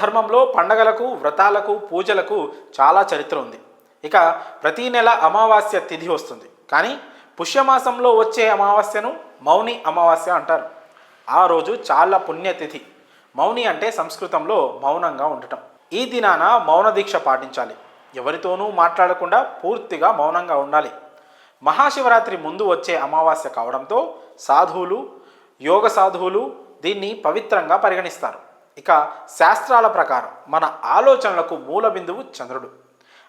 ధర్మంలో పండగలకు, వ్రతాలకు, పూజలకు చాలా చరిత్ర ఉంది. ఇక ప్రతీ నెల అమావాస్య తిథి వస్తుంది. కానీ పుష్యమాసంలో వచ్చే అమావాస్యను మౌని అమావాస్య అంటారు. ఆ రోజు చాలా పుణ్యతిథి. మౌని అంటే సంస్కృతంలో మౌనంగా ఉండటం. ఈ దినాన మౌన దీక్ష పాటించాలి. ఎవరితోనూ మాట్లాడకుండా పూర్తిగా మౌనంగా ఉండాలి. మహాశివరాత్రి ముందు వచ్చే అమావాస్య కావడంతో సాధువులు, యోగ సాధువులు దీన్ని పవిత్రంగా పరిగణిస్తారు. ఇక శాస్త్రాల ప్రకారం మన ఆలోచనలకు మూల బిందువు చంద్రుడు.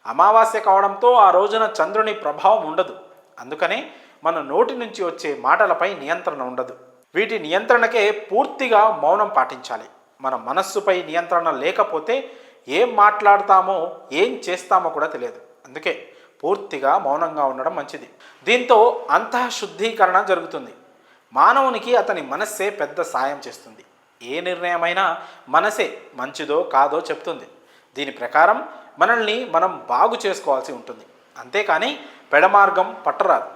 అమావాస్య కావడంతో ఆ రోజున చంద్రుని ప్రభావం ఉండదు. అందుకనే మన నోటి నుంచి వచ్చే మాటలపై నియంత్రణ ఉండదు. వీటి నియంత్రణకే పూర్తిగా మౌనం పాటించాలి. మన మనస్సుపై నియంత్రణ లేకపోతే ఏం మాట్లాడతామో ఏం చేస్తామో కూడా తెలియదు. అందుకే పూర్తిగా మౌనంగా ఉండడం మంచిది. దీంతో అంతఃశుద్ధీకరణ జరుగుతుంది. మానవునికి అతని మనస్సే పెద్ద సాయం చేస్తుంది. ఏ నిర్ణయమైనా మనసే మంచిదో కాదో చెప్తుంది. దీని ప్రకారం మనల్ని మనం బాగు చేసుకోవాల్సి ఉంటుంది. అంతేకాని పెడమార్గం పట్టరాదు.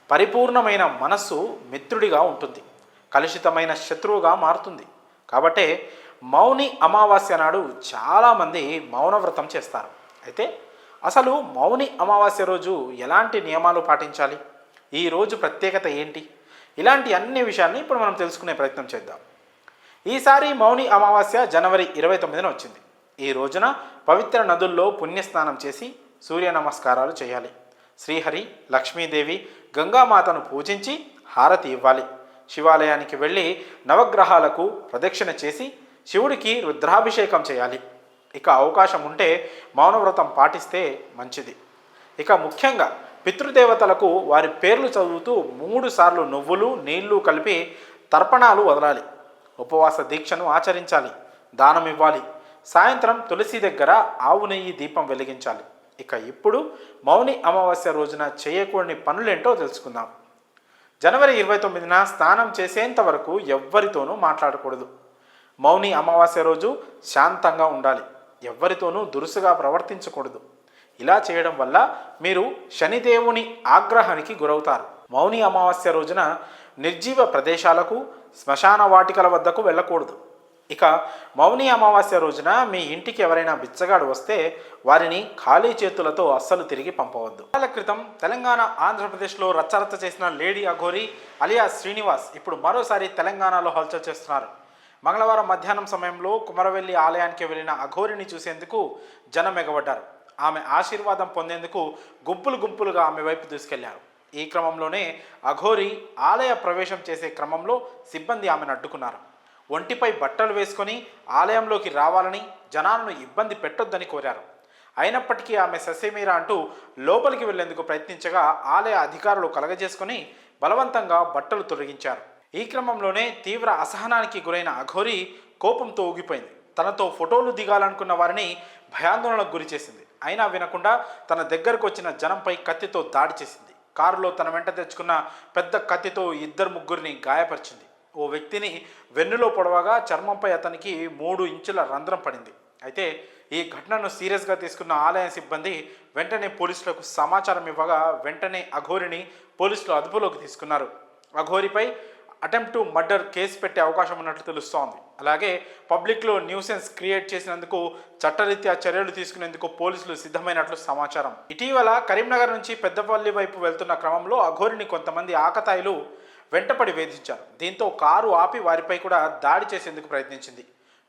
పరిపూర్ణమైన మనస్సు మిత్రుడిగా ఉంటుంది, కలుషితమైన శత్రువుగా మారుతుంది. కాబట్టే మౌని అమావాస్య నాడు చాలామంది మౌనవ్రతం చేస్తారు. అయితే అసలు మౌని అమావాస్య రోజు ఎలాంటి నియమాలు పాటించాలి, ఈ రోజు ప్రత్యేకత ఏంటి, ఇలాంటి అన్ని విషయాల్ని ఇప్పుడు మనం తెలుసుకునే ప్రయత్నం చేద్దాం. ఈసారి మౌని అమావాస్య జనవరి 29న వచ్చింది. ఈ రోజున పవిత్ర నదుల్లో పుణ్యస్నానం చేసి సూర్య నమస్కారాలు చేయాలి. శ్రీహరి, లక్ష్మీదేవి, గంగామాతను పూజించి హారతి ఇవ్వాలి. శివాలయానికి వెళ్ళి నవగ్రహాలకు ప్రదక్షిణ చేసి శివుడికి రుద్రాభిషేకం చేయాలి. ఇక అవకాశం ఉంటే మౌనవ్రతం పాటిస్తే మంచిది. ఇక ముఖ్యంగా పితృదేవతలకు వారి పేర్లు చదువుతూ 3 సార్లు నువ్వులు, నీళ్లు కలిపి తర్పణాలు వదలాలి. ఉపవాస దీక్షను ఆచరించాలి. దానం ఇవ్వాలి. సాయంత్రం తులసి దగ్గర ఆవు నెయ్యి దీపం వెలిగించాలి. ఇక ఇప్పుడు మౌని అమావాస్య రోజున చేయకూడని పనులేంటో తెలుసుకుందాం. జనవరి 29న స్నానం చేసేంత వరకు ఎవ్వరితోనూ మాట్లాడకూడదు. మౌని అమావాస్య రోజు శాంతంగా ఉండాలి. ఎవ్వరితోనూ దురుసుగా ప్రవర్తించకూడదు. ఇలా చేయడం వల్ల మీరు శనిదేవుని ఆగ్రహానికి గురవుతారు. మౌని అమావాస్య రోజున నిర్జీవ ప్రదేశాలకు, శ్మశాన వాటికల వద్దకు వెళ్ళకూడదు. ఇక మౌని అమావాస్య రోజున మీ ఇంటికి ఎవరైనా బిచ్చగాడు వస్తే వారిని ఖాళీ చేతులతో అస్సలు తిరిగి పంపవద్దు. నెలల క్రితం తెలంగాణ, ఆంధ్రప్రదేశ్లో రచ్చరచ్చ చేసిన లేడీ అఘోరి అలియా శ్రీనివాస్ ఇప్పుడు మరోసారి తెలంగాణలో హల్చల్ చేస్తున్నారు. మంగళవారం మధ్యాహ్నం సమయంలో కుమరవెల్లి ఆలయానికి వెళ్ళిన అఘోరిని చూసేందుకు జనం ఎగబడ్డారు. ఆమె ఆశీర్వాదం పొందేందుకు గుంపులుగా ఆమె వైపు దూసుకెళ్లారు. ఈ క్రమంలోనే అఘోరి ఆలయ ప్రవేశం చేసే క్రమంలో సిబ్బంది ఆమెను అడ్డుకున్నారు. ఒంటిపై బట్టలు వేసుకొని ఆలయంలోకి రావాలని, జనాలను ఇబ్బంది పెట్టొద్దని కోరారు. అయినప్పటికీ ఆమె ససేమీరా అంటూ లోపలికి వెళ్లేందుకు ప్రయత్నించగా ఆలయ అధికారులు కలగజేసుకొని బలవంతంగా బట్టలు తొలగించారు. ఈ క్రమంలోనే తీవ్ర అసహనానికి గురైన అఘోరి కోపంతో ఊగిపోయింది. తనతో ఫోటోలు దిగాలనుకున్న వారిని భయాందోళనకు గురి చేసింది. అయినా వినకుండా తన దగ్గరకు వచ్చిన జనంపై కత్తితో దాడి చేసింది. కారులో తన వెంట తెచ్చుకున్న పెద్ద కత్తితో 2-3 గాయపరిచింది. ఓ వ్యక్తిని వెన్నులో పొడవగా చర్మంపై అతనికి 3 ఇంచుల రంధ్రం పడింది. అయితే ఈ ఘటనను సీరియస్గా తీసుకున్న ఆలయ సిబ్బంది వెంటనే పోలీసులకు సమాచారం ఇవ్వగా వెంటనే అఘోరిని పోలీసులు అదుపులోకి తీసుకున్నారు. అఘోరిపై అటెంప్ట్ టు మర్డర్ కేసు పెట్టే అవకాశం ఉన్నట్లు తెలుస్తోంది. అలాగే పబ్లిక్లో న్యూసెన్స్ క్రియేట్ చేసినందుకు చట్టరీత్యా చర్యలు తీసుకునేందుకు పోలీసులు సిద్ధమైనట్లు సమాచారం. ఇటీవల కరీంనగర్ నుంచి పెద్దపల్లి వైపు వెళ్తున్న క్రమంలో అఘోరిని కొంతమంది ఆకతాయిలు వెంటపడి వేధించారు. దీంతో కారు ఆపి వారిపై కూడా దాడి చేసేందుకు ప్రయత్నించింది.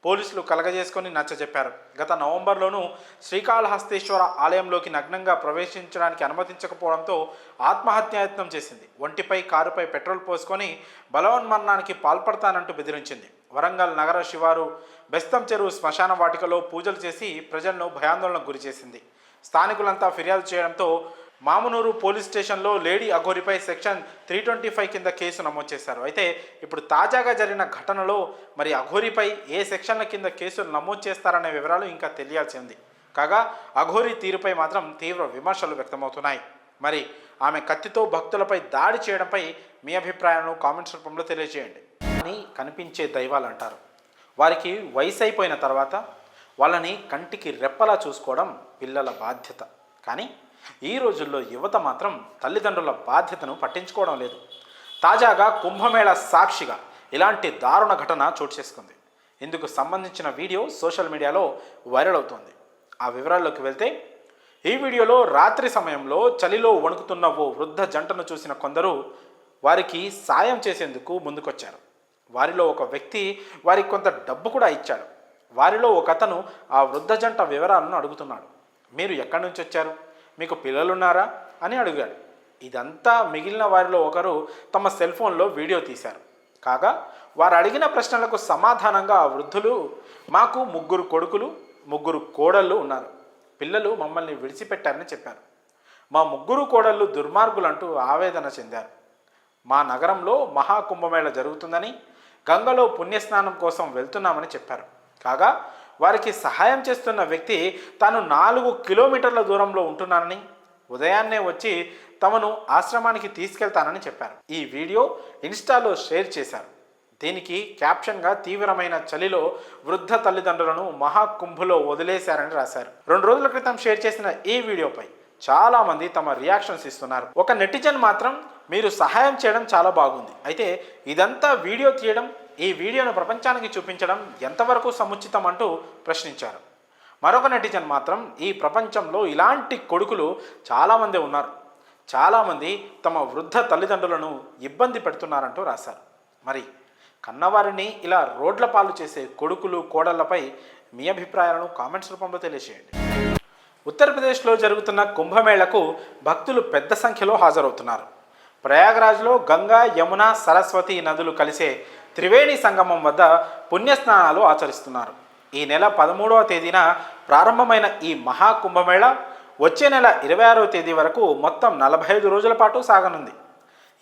పోలీసులు కలగజేసుకొని నచ్చజెప్పారు. గత నవంబర్లోనూ శ్రీకాళహస్తీశ్వర ఆలయంలోకి నగ్నంగా ప్రవేశించడానికి అనుమతించకపోవడంతో ఆత్మహత్యాయత్నం చేసింది. ఒంటిపై, కారుపై పెట్రోల్ పోసుకొని బలవన్మరణానికి పాల్పడతానంటూ బెదిరించింది. వరంగల్ నగర శివారు బెస్తం చెరువు శ్మశాన వాటికలో పూజలు చేసి ప్రజలను భయాందోళనకు గురి చేసింది. స్థానికులంతా ఫిర్యాదు చేయడంతో మామునూరు పోలీస్ స్టేషన్లో లేడీ అఘోరిపై సెక్షన్ 325 కింద కేసు నమోదు చేశారు. అయితే ఇప్పుడు తాజాగా జరిగిన ఘటనలో మరి అఘోరిపై ఏ సెక్షన్ల కింద కేసులు నమోదు చేస్తారనే వివరాలు ఇంకా తెలియాల్సి ఉంది. కాగా అఘోరి తీరుపై మాత్రం తీవ్ర విమర్శలు వ్యక్తమవుతున్నాయి. మరి ఆమె కత్తితో భక్తులపై దాడి చేయడంపై మీ అభిప్రాయాలను కామెంట్స్ రూపంలో తెలియజేయండి. అని కనిపించే దైవాలు అంటారు. వారికి వయసు అయిపోయిన తర్వాత వాళ్ళని కంటికి రెప్పలా చూసుకోవడం పిల్లల బాధ్యత. కానీ ఈ రోజుల్లో యువత మాత్రం తల్లిదండ్రుల బాధ్యతను పట్టించుకోవడం లేదు. తాజాగా కుంభమేళ సాక్షిగా ఇలాంటి దారుణ ఘటన చోటు చేసుకుంది. ఇందుకు సంబంధించిన వీడియో సోషల్ మీడియాలో వైరల్ అవుతోంది. ఆ వివరాల్లోకి వెళ్తే, ఈ వీడియోలో రాత్రి సమయంలో చలిలో వణుకుతున్న ఓ వృద్ధ జంటను చూసిన కొందరు వారికి సాయం చేసేందుకు ముందుకొచ్చారు. వారిలో ఒక వ్యక్తి వారికి కొంత డబ్బు కూడా ఇచ్చాడు. వారిలో ఒక అతను ఆ వృద్ధ జంట వివరాలను అడుగుతున్నాడు. మీరు ఎక్కడి నుంచి వచ్చారు, మీకు పిల్లలున్నారా అని అడిగాడు. ఇదంతా మిగిలిన వారిలో ఒకరు తమ సెల్ ఫోన్లో వీడియో తీశారు. కాగా వారు అడిగిన ప్రశ్నలకు సమాధానంగా ఆ వృద్ధులు, మాకు 3 కొడుకులు 3 కోడళ్ళు ఉన్నారు, పిల్లలు మమ్మల్ని విడిచిపెట్టారని చెప్పారు. మా 3 కోడళ్ళు దుర్మార్గులంటూ ఆవేదన చెందారు. మా నగరంలో మహాకుంభమేళ జరుగుతుందని, గంగలో పుణ్యస్నానం కోసం వెళ్తున్నామని చెప్పారు. కాగా వారికి సహాయం చేస్తున్న వ్యక్తి తాను 4 కిలోమీటర్ల దూరంలో ఉంటున్నానని, ఉదయాన్నే వచ్చి తమను ఆశ్రమానికి తీసుకెళ్తానని చెప్పారు. ఈ వీడియో ఇన్స్టాలో షేర్ చేశారు. దీనికి క్యాప్షన్గా తీవ్రమైన చలిలో వృద్ధ తల్లిదండ్రులను మహాకుంభలో వదిలేశారని రాశారు. 2 రోజుల క్రితం షేర్ చేసిన ఈ వీడియోపై చాలామంది తమ రియాక్షన్స్ ఇస్తున్నారు. ఒక నెటిజన్ మాత్రం, మీరు సహాయం చేయడం చాలా బాగుంది, అయితే ఇదంతా వీడియో తీయడం, ఈ వీడియోను ప్రపంచానికి చూపించడం ఎంతవరకు సముచితం అంటూ ప్రశ్నించారు. మరొక నెటిజన్ మాత్రం, ఈ ప్రపంచంలో ఇలాంటి కొడుకులు చాలామంది ఉన్నారు, చాలామంది తమ వృద్ధ తల్లిదండ్రులను ఇబ్బంది పెడుతున్నారంటూ రాశారు. మరి కన్నవారిని ఇలా రోడ్ల పాలు చేసే కొడుకులు కోడళ్లపై మీ అభిప్రాయాలను కామెంట్స్ రూపంలో తెలియజేయండి. ఉత్తరప్రదేశ్లో జరుగుతున్న కుంభమేళకు భక్తులు పెద్ద సంఖ్యలో హాజరవుతున్నారు. ప్రయాగరాజ్లో గంగా, యమున, సరస్వతి నదులు కలిసే త్రివేణి సంగమం వద్ద పుణ్యస్నానాలు ఆచరిస్తున్నారు. ఈ నెల 13వ తేదీన ప్రారంభమైన ఈ మహాకుంభమేళ వచ్చే నెల 26వ తేదీ వరకు మొత్తం 45 రోజుల పాటు సాగనుంది.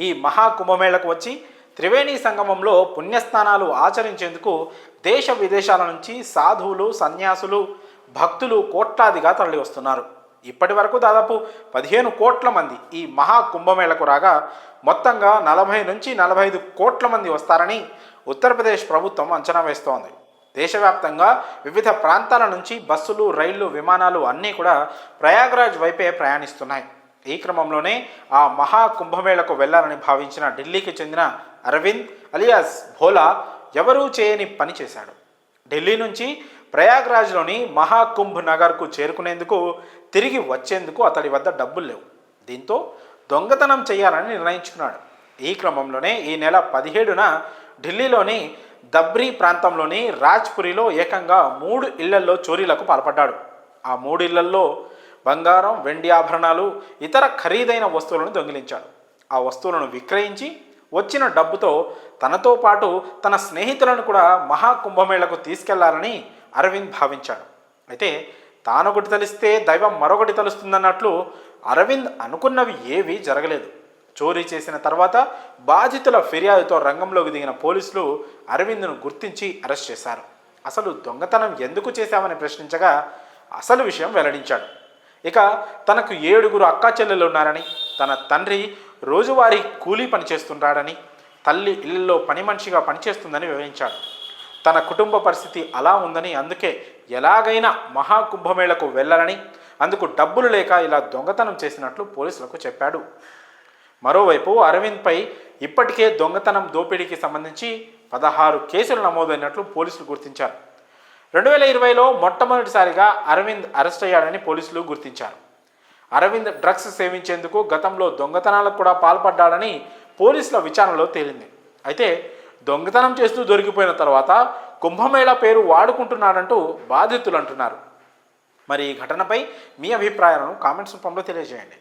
ఈ మహాకుంభమేళకు వచ్చి త్రివేణి సంగమంలో పుణ్యస్నానాలు ఆచరించేందుకు దేశ విదేశాల నుంచి సాధువులు, సన్యాసులు, భక్తులు కోట్లాదిగా తరలి వస్తున్నారు. ఇప్పటి వరకు దాదాపు 15 కోట్ల మంది ఈ మహాకుంభమేళకు రాగా, మొత్తంగా 40 నుంచి 45 కోట్ల మంది వస్తారని ఉత్తరప్రదేశ్ ప్రభుత్వం అంచనా వేస్తోంది. దేశవ్యాప్తంగా వివిధ ప్రాంతాల నుంచి బస్సులు, రైళ్లు, విమానాలు అన్నీ కూడా ప్రయాగ్రాజ్ వైపే ప్రయాణిస్తున్నాయి. ఈ క్రమంలోనే ఆ మహాకుంభమేళకు వెళ్లాలని భావించిన ఢిల్లీకి చెందిన అరవింద్ అలియాస్ భోలా ఎవరూ చేయని పని చేశాడు. ఢిల్లీ నుంచి ప్రయాగ్రాజ్లోని మహాకుంభ్ నగర్కు చేరుకునేందుకు, తిరిగి వచ్చేందుకు అతడి వద్ద డబ్బులు లేవు. దీంతో దొంగతనం చేయాలని నిర్ణయించుకున్నాడు. ఈ క్రమంలోనే ఈ నెల 17న ఢిల్లీలోని దబ్రీ ప్రాంతంలోని రాజ్పురిలో ఏకంగా 3 ఇళ్లల్లో చోరీలకు పాల్పడ్డాడు. ఆ 3 ఇళ్లల్లో బంగారం, వెండి ఆభరణాలు, ఇతర ఖరీదైన వస్తువులను దొంగిలించాడు. ఆ వస్తువులను విక్రయించి వచ్చిన డబ్బుతో తనతో పాటు తన స్నేహితులను కూడా మహాకుంభమేళకు తీసుకెళ్లాలని అరవింద్ భావించాడు. అయితే తానొకటి తలిస్తే దైవం మరొకటి తలుస్తుందన్నట్లు అరవింద్ అనుకున్నవి ఏవీ జరగలేదు. చోరీ చేసిన తర్వాత బాధితుల ఫిర్యాదుతో రంగంలోకి దిగిన పోలీసులు అరవింద్ను గుర్తించి అరెస్ట్ చేశారు. అసలు దొంగతనం ఎందుకు చేశామని ప్రశ్నించగా అసలు విషయం వెల్లడించాడు. ఇక తనకు 7 అక్కా చెల్లెలు ఉన్నారని, తన తండ్రి రోజువారీ కూలీ పనిచేస్తుంటాడని, తల్లి ఇళ్లలో పని మనిషిగా పనిచేస్తుందని వివరించాడు. తన కుటుంబ పరిస్థితి అలా ఉందని, అందుకే ఎలాగైనా మహాకుంభమేళకు వెళ్ళాలని, అందుకు డబ్బులు లేక ఇలా దొంగతనం చేసినట్లు పోలీసులకు చెప్పాడు. మరోవైపు అరవింద్పై ఇప్పటికే దొంగతనం, దోపిడీకి సంబంధించి 16 కేసులు నమోదైనట్లు పోలీసులు గుర్తించారు. 2020లో మొట్టమొదటిసారిగా అరవింద్ అరెస్ట్ అయ్యాడని పోలీసులు గుర్తించారు. అరవింద్ డ్రగ్స్ సేవించేందుకు గతంలో దొంగతనాలకు కూడా పాల్పడ్డాడని పోలీసుల విచారణలో తేలింది. అయితే దొంగతనం చేస్తూ దొరికిపోయిన తర్వాత కుంభమేళా పేరు వాడుకుంటున్నాడంటూ బాధితులు అంటున్నారు. మరి ఈ ఘటనపై మీ అభిప్రాయాలను కామెంట్స్ రూపంలో తెలియజేయండి.